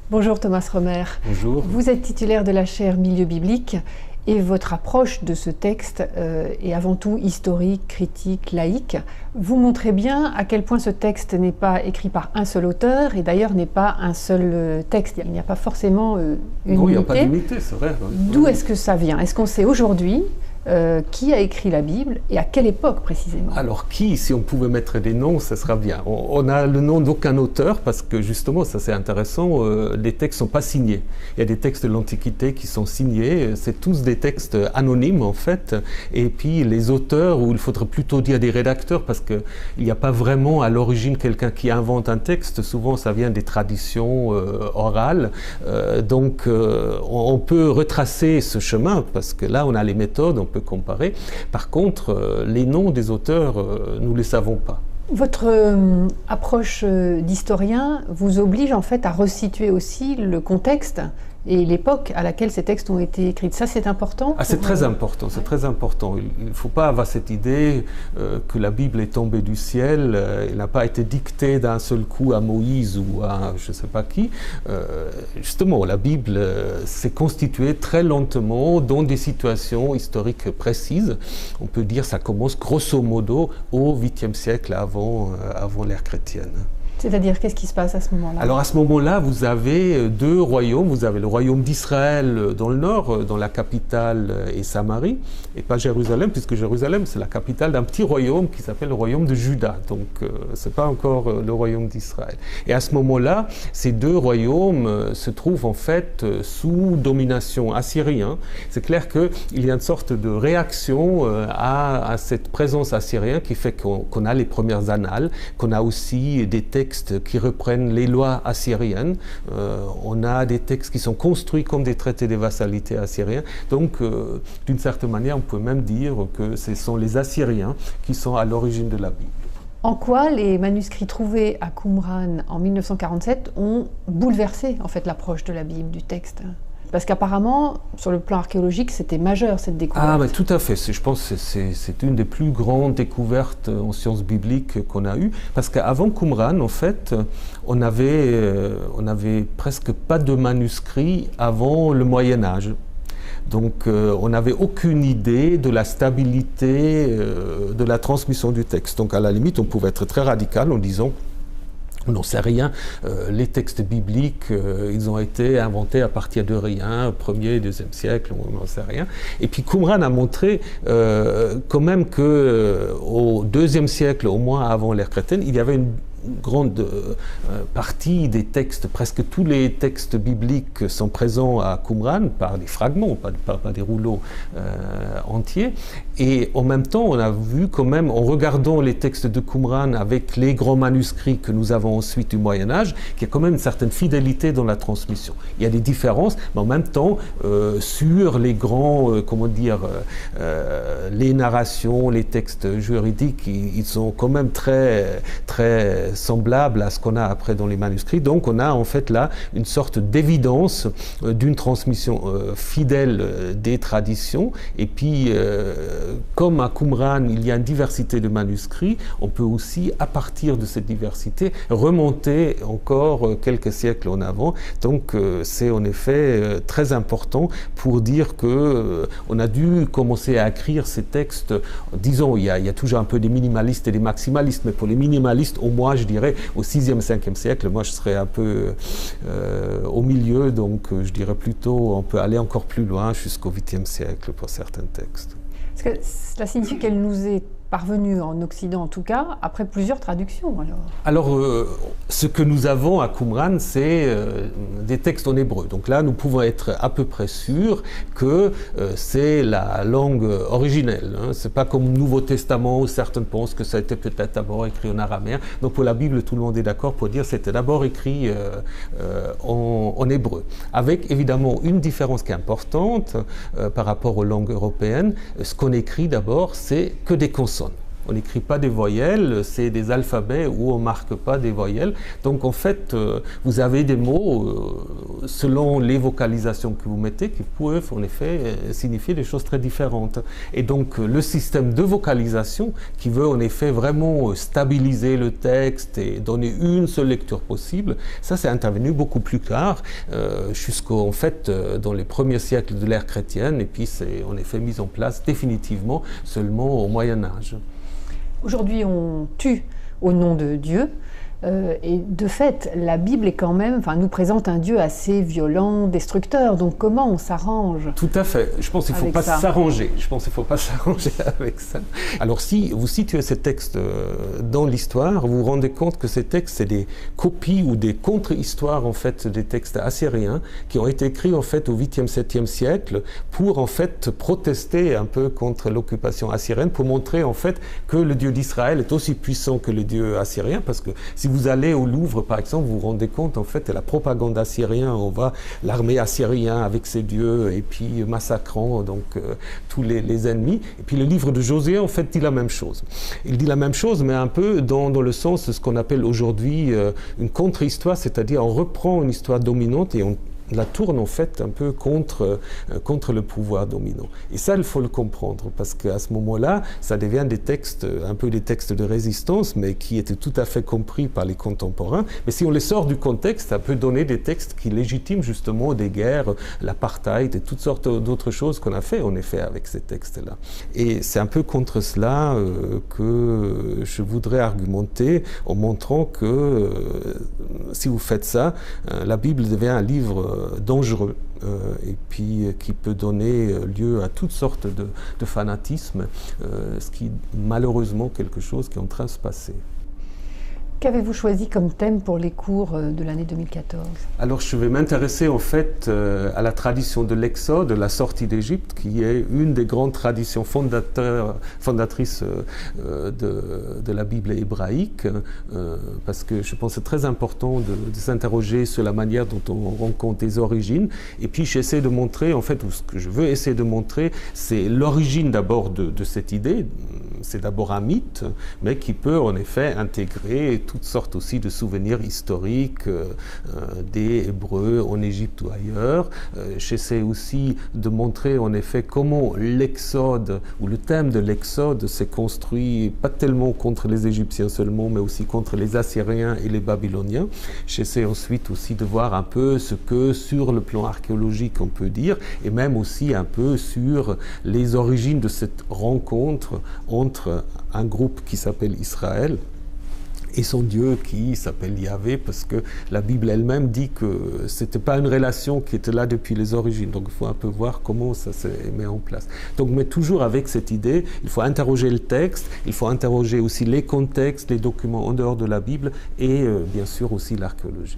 Bonjour Thomas Romer. Bonjour. Vous êtes titulaire de la chaire Milieu biblique et votre approche de ce texte est avant tout historique, critique, laïque. Vous montrez bien à quel point ce texte n'est pas écrit par un seul auteur et d'ailleurs n'est pas un seul texte. Il n'y a pas forcément une non, unité. Il n'y a pas d'unité, c'est vrai. D'où est-ce que ça vient? Est-ce qu'on sait aujourd'hui qui a écrit la Bible et à quelle époque précisément? Alors qui, si on pouvait mettre des noms, ça sera bien. On a le nom d'aucun auteur parce que justement, ça c'est intéressant, les textes ne sont pas signés. Il y a des textes de l'Antiquité qui sont signés, c'est tous des textes anonymes en fait. Et puis les auteurs, ou il faudrait plutôt dire des rédacteurs, parce qu'il n'y a pas vraiment à l'origine quelqu'un qui invente un texte, souvent ça vient des traditions orales. Donc on peut retracer ce chemin parce que là on a les méthodes, on peut comparer. Par contre, les noms des auteurs, nous ne les savons pas. Votre approche d'historien vous oblige en fait à resituer aussi le contexte et l'époque à laquelle ces textes ont été écrits. Ça, c'est important? C'est très important, c'est très important. Il ne faut pas avoir cette idée que la Bible est tombée du ciel, elle n'a pas été dictée d'un seul coup à Moïse ou à je ne sais pas qui. Justement, la Bible s'est constituée très lentement dans des situations historiques précises. On peut dire que ça commence grosso modo au 8e siècle avant l'ère chrétienne. C'est-à-dire, qu'est-ce qui se passe à ce moment-là? Alors à ce moment-là, vous avez deux royaumes. Vous avez le royaume d'Israël dans le nord, dont la capitale est Samarie, et pas Jérusalem, puisque Jérusalem, c'est la capitale d'un petit royaume qui s'appelle le royaume de Juda. Donc ce n'est pas encore le royaume d'Israël. Et à ce moment-là, ces deux royaumes se trouvent en fait sous domination assyrienne. C'est clair qu'il y a une sorte de réaction à cette présence assyrienne qui fait qu'on a les premières annales, qu'on a aussi des textes qui reprennent les lois assyriennes. On a des textes qui sont construits comme des traités de vassalité assyriens. Donc, d'une certaine manière, on peut même dire que ce sont les Assyriens qui sont à l'origine de la Bible. En quoi les manuscrits trouvés à Qumran en 1947 ont bouleversé en fait l'approche de la Bible, du texte? Parce qu'apparemment, sur le plan archéologique, c'était majeur cette découverte. Ah, mais tout à fait. Je pense que c'est une des plus grandes découvertes en sciences bibliques qu'on a eues. Parce qu'avant Qumran, en fait, on avait presque pas de manuscrits avant le Moyen-Âge. Donc, on n'avait aucune idée de la stabilité de la transmission du texte. Donc, à la limite, on pouvait être très radical en disant: on n'en sait rien, les textes bibliques, ils ont été inventés à partir de rien, 1er, 2e siècle, on n'en sait rien. Et puis Qumran a montré quand même qu'au 2e siècle, au moins avant l'ère chrétienne, il y avait une grande partie des textes, presque tous les textes bibliques sont présents à Qumran par des fragments, pas des rouleaux entiers. Et en même temps, on a vu quand même, en regardant les textes de Qumran avec les grands manuscrits que nous avons ensuite du Moyen-Âge, qu'il y a quand même une certaine fidélité dans la transmission. Il y a des différences, mais en même temps, sur les grands, les narrations, les textes juridiques, ils sont quand même très, très semblable à ce qu'on a après dans les manuscrits. Donc on a en fait là une sorte d'évidence d'une transmission fidèle des traditions. Et puis comme à Qumran il y a une diversité de manuscrits, on peut aussi à partir de cette diversité remonter encore quelques siècles en avant. Donc c'est en effet très important pour dire que on a dû commencer à écrire ces textes. Disons, il y a toujours un peu des minimalistes et des maximalistes, mais pour les minimalistes, au moins je dirais au 6e, 5e siècle, moi je serais un peu au milieu, donc je dirais plutôt on peut aller encore plus loin jusqu'au 8e siècle pour certains textes. Parce que cela signifie qu'elle nous est parvenue en Occident en tout cas, après plusieurs traductions alors. Ce que nous avons à Qumran, c'est des textes en hébreu. Donc là, nous pouvons être à peu près sûrs que c'est la langue originelle. Hein. C'est pas comme le Nouveau Testament où certains pensent que ça a été peut-être d'abord écrit en araméen. Donc pour la Bible, tout le monde est d'accord pour dire que c'était d'abord écrit en hébreu. Avec évidemment une différence qui est importante par rapport aux langues européennes. Ce qu'on écrit d'abord, c'est que des consonnes. On n'écrit pas des voyelles, c'est des alphabets où on ne marque pas des voyelles. Donc en fait, vous avez des mots, selon les vocalisations que vous mettez, qui peuvent en effet signifier des choses très différentes. Et donc le système de vocalisation qui veut en effet vraiment stabiliser le texte et donner une seule lecture possible, ça c'est intervenu beaucoup plus tard, jusqu'en fait dans les premiers siècles de l'ère chrétienne, et puis c'est en effet mis en place définitivement seulement au Moyen-Âge. Aujourd'hui, on tue au nom de Dieu. Et de fait, la Bible est quand même, nous présente un Dieu assez violent, destructeur. Donc comment on s'arrange? Tout à fait. Je pense qu'il ne faut pas s'arranger. Je pense qu'il ne faut pas s'arranger avec ça. Alors si vous situez ces textes dans l'histoire, vous vous rendez compte que ces textes, c'est des copies ou des contre-histoires en fait des textes assyriens qui ont été écrits en fait au 8e, 7e siècle pour en fait protester un peu contre l'occupation assyrienne, pour montrer en fait que le Dieu d'Israël est aussi puissant que le Dieu assyrien, parce que si vous allez au Louvre, par exemple, vous vous rendez compte, en fait, de la propagande assyrienne. On voit l'armée assyrienne avec ses dieux et puis massacrant donc tous les ennemis. Et puis le livre de Josué, en fait, dit la même chose. Il dit la même chose, mais un peu dans le sens de ce qu'on appelle aujourd'hui une contre-histoire, c'est-à-dire on reprend une histoire dominante et on la tourne en fait un peu contre le pouvoir dominant. Et ça, il faut le comprendre, parce qu'à ce moment-là, ça devient des textes, un peu des textes de résistance, mais qui étaient tout à fait compris par les contemporains. Mais si on les sort du contexte, ça peut donner des textes qui légitiment justement des guerres, l'apartheid et toutes sortes d'autres choses qu'on a fait, en effet, avec ces textes-là. Et c'est un peu contre cela que je voudrais argumenter en montrant que si vous faites ça, la Bible devient un livre dangereux et puis qui peut donner lieu à toutes sortes de fanatisme, ce qui est malheureusement quelque chose qui est en train de se passer. Qu'avez-vous choisi comme thème pour les cours de l'année 2014? Alors, je vais m'intéresser en fait à la tradition de l'Exode, la sortie d'Égypte, qui est une des grandes traditions fondatrices de la Bible hébraïque, parce que je pense que c'est très important de s'interroger sur la manière dont on rend compte des origines. Et puis j'essaie de montrer, en fait, ou ce que je veux essayer de montrer, c'est l'origine d'abord de cette idée. C'est d'abord un mythe, mais qui peut en effet intégrer toutes sortes aussi de souvenirs historiques des Hébreux en Égypte ou ailleurs. J'essaie aussi de montrer en effet comment l'Exode, ou le thème de l'Exode s'est construit, pas tellement contre les Égyptiens seulement, mais aussi contre les Assyriens et les Babyloniens. J'essaie ensuite aussi de voir un peu ce que, sur le plan archéologique, on peut dire, et même aussi un peu sur les origines de cette rencontre entre un groupe qui s'appelle Israël et son Dieu qui s'appelle Yahvé, parce que la Bible elle-même dit que ce n'était pas une relation qui était là depuis les origines. Donc il faut un peu voir comment ça se met en place. Donc, mais toujours avec cette idée, il faut interroger le texte, il faut interroger aussi les contextes, les documents en dehors de la Bible et bien sûr aussi l'archéologie.